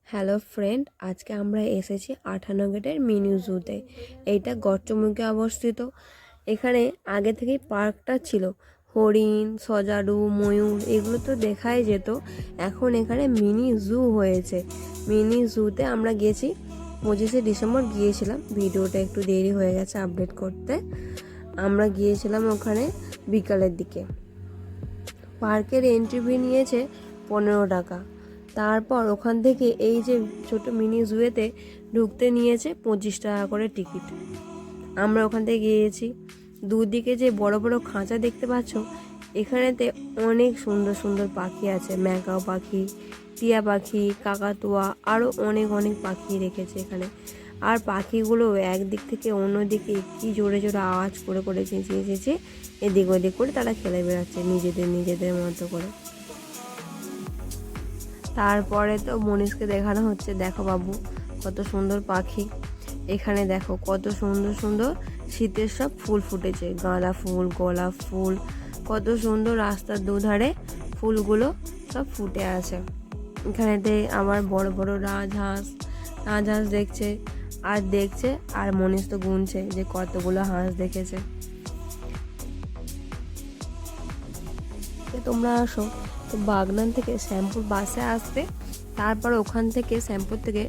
Hello friend, আজকে আমরা এসেছি 58 গেটের মিনি জুতে। এইটা গর্চমুখে অবস্থিত। এখানে আগে থেকেই পার্কটা ছিল, হরিণ, সজারু, ময়ূর এগুলো তো দেখাই যেত। এখন এখানে মিনি জু হয়েছে। মিনি জুতে আমরা গেছি 25শে ডিসেম্বর গিয়েছিলাম। ভিডিওটা একটু দেরি হয়ে গেছে আপডেট করতে। আমরা গিয়েছিলাম ওখানে বিকালের দিকে। পার্কের এন্ট্রি ফি নিয়েছে 15 টাকা। তারপর ওখান থেকে এই যে ছোট মিনি জুয়েতে ঢুকতে নিয়েছে 25 টাকা করে টিকিট। আমরা ওখান থেকে গিয়েছি। দুদিকে যে বড় বড় খাঁচা দেখতে পাচ্ছ, এখানেতে অনেক সুন্দর সুন্দর পাখি আছে। ম্যাকাও পাখি, টিয়া পাখি, কাকাতুয়া, আরও অনেক অনেক পাখি রেখেছে এখানে। আর পাখিগুলো একদিক থেকে অন্যদিকে কি জোরে জোরে আওয়াজ করে করে চেঁচিয়ে চেঁচিয়ে এদিক ওদিক করে তারা খেলে বেড়াচ্ছে নিজেদের নিজেদের মতো করে। তারপরে তো মনীষকে দেখানো হচ্ছে, দেখো বাবু কত সুন্দর পাখি। এখানে দেখো কত সুন্দর সুন্দর শীতের সব ফুল ফুটেছে, গাঁদা ফুল, গোলাপ ফুল, কত সুন্দর রাস্তার দুধারে ফুলগুলো সব ফুটে আছে। এখানেতে আবার বড় বড় রাজহাঁস দেখছে আর মনীষ তো গুনছে যে কতগুলো হাঁস দেখেছে। তোমরা আসো তো বাগনান থেকে শ্যামপুর বাসে আসবে, তারপর ওখান থেকে শ্যামপুর থেকে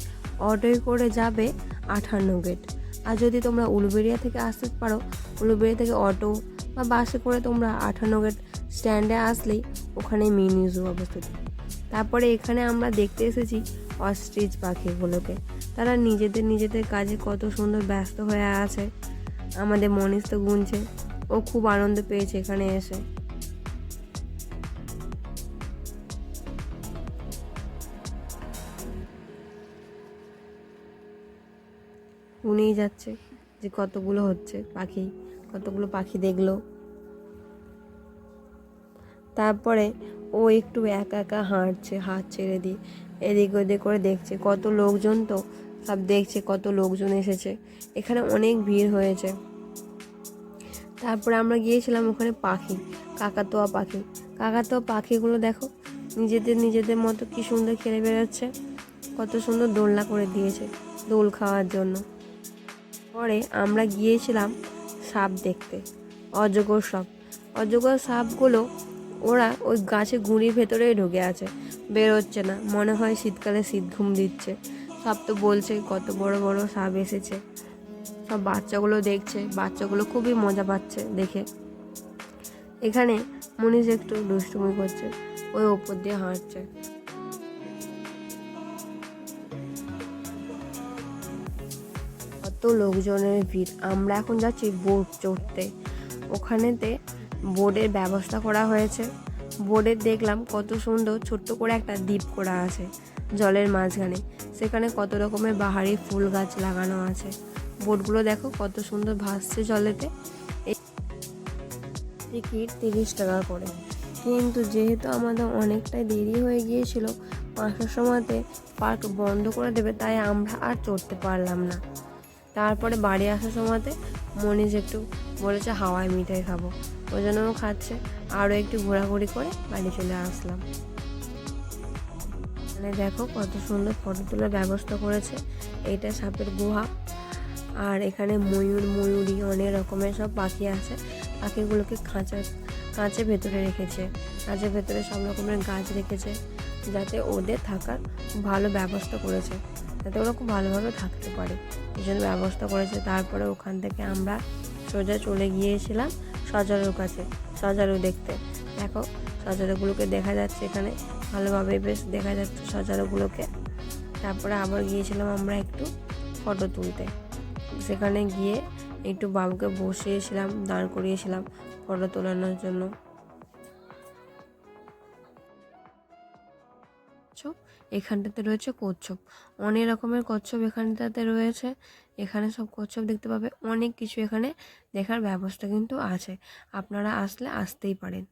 অটোয় করে যাবে 58 গেট। আর যদি তোমরা উলুবেড়িয়া থেকে আসতে পারো, উলুবেড়িয়া থেকে অটো বা বাসে করে তোমরা 58 গেট স্ট্যান্ডে আসলেই ওখানে মিনি জু অবস্থিত। তারপরে এখানে আমরা দেখতে এসেছি অস্ট্রিচ পাখিগুলোকে। তারা নিজেদের নিজেদের কাজে কত সুন্দর ব্যস্ত হয়ে আছে। আমাদের মনীষ তো গুনছে, ও খুব আনন্দ পেয়েছে এখানে এসে। গুনেই যাচ্ছে যে কতগুলো হচ্ছে পাখি, কতগুলো পাখি দেখলো। তারপরে ও একটু একা একা হাঁটছে, হাত ছেড়ে দিয়ে এদিক ওদিক করে দেখছে। কত লোকজন তো সব দেখছে, কত লোকজন এসেছে, এখানে অনেক ভিড় হয়েছে। তারপরে আমরা গিয়েছিলাম ওখানে কাকাতুয়া পাখিগুলো দেখো নিজেদের নিজেদের মতো কি সুন্দর খেলে বেড়াচ্ছে। কত সুন্দর দোলনা করে দিয়েছে দোল খাওয়ার জন্য। পরে আমরা গিয়েছিলাম সাপ দেখতে, অজগর সাপগুলো ওরা ওই গাছে গুঁড়ির ভেতরেই ঢুকে আছে, বেরোচ্ছে না। মনে হয় শীতকালে শীত ঘুম দিচ্ছে। সব তো বলছে কত বড় বড় সাপ এসেছে। সব বাচ্চাগুলো দেখছে, বাচ্চাগুলো খুবই মজা পাচ্ছে দেখে। এখানে মনীষ একটু দুষ্টুমি করছে, ওই ওপর দিয়ে হাঁটছে। কত লোকজনের ভিড়। আমরা এখন যাচ্ছি বোট চড়তে। ওখানেতে বোর্ডের ব্যবস্থা করা হয়েছে। বোর্ডে দেখলাম কত সুন্দর ছোট্ট করে একটা দ্বীপ করা আছে জলের মাঝখানে। সেখানে কত রকমের বাহারি ফুল গাছ লাগানো আছে। বোটগুলো দেখো কত সুন্দর ভাসছে জলেতে। টিকিট 30 টাকা করে। কিন্তু যেহেতু আমাদের অনেকটাই দেরি হয়ে গিয়েছিল, 5টার সময়তে পার্ক বন্ধ করে দেবে, তাই আমরা আর চড়তে পারলাম না। তারপরে বাড়ি আসার সময়তে মনীষ একটু বলেছে হাওয়াই মিঠাই খাবো, ওই জন্য ও খাচ্ছে। আরও একটু ঘোরাঘুরি করে বাড়ি চলে আসলাম। মানে দেখো কত সুন্দর ফটো তোলার ব্যবস্থা করেছে। এইটা সাপের গুহা। আর এখানে ময়ূরী অনেক রকমের সব পাখি আছে। পাখিগুলোকে কাঁচের ভেতরে রেখেছে। কাঁচের ভেতরে সব রকমের গাছ রেখেছে, যাতে ওদের থাকার ভালো ব্যবস্থা করেছে, যাতে ওরা খুব ভালোভাবে থাকতে পারে, এই জন্য ব্যবস্থা করেছে। তারপরে ওখান থেকে আমরা সোজা চলে গিয়েছিলাম সজারুর কাছে, সজারু দেখতে। দেখো সজারুগুলোকে দেখা যাচ্ছে এখানে ভালোভাবে, বেশ দেখা যাচ্ছে সজারুগুলোকে। তারপরে আবার গিয়েছিলাম আমরা একটু ফটো তুলতে। সেখানে গিয়ে একটু বাবুকে বসিয়েছিলাম, দাঁড় করিয়েছিলাম ফটো তোলানোর জন্য। এখানটাতে রয়েছে কচ্ছপ, অনেক রকমের কচ্ছপ এখানটাতে রয়েছে। এখানে সব কচ্ছপ দেখতে পাবে, অনেক কিছু এখানে দেখার ব্যবস্থা কিন্তু আছে। আপনারা আসলে আসতেই পারেন।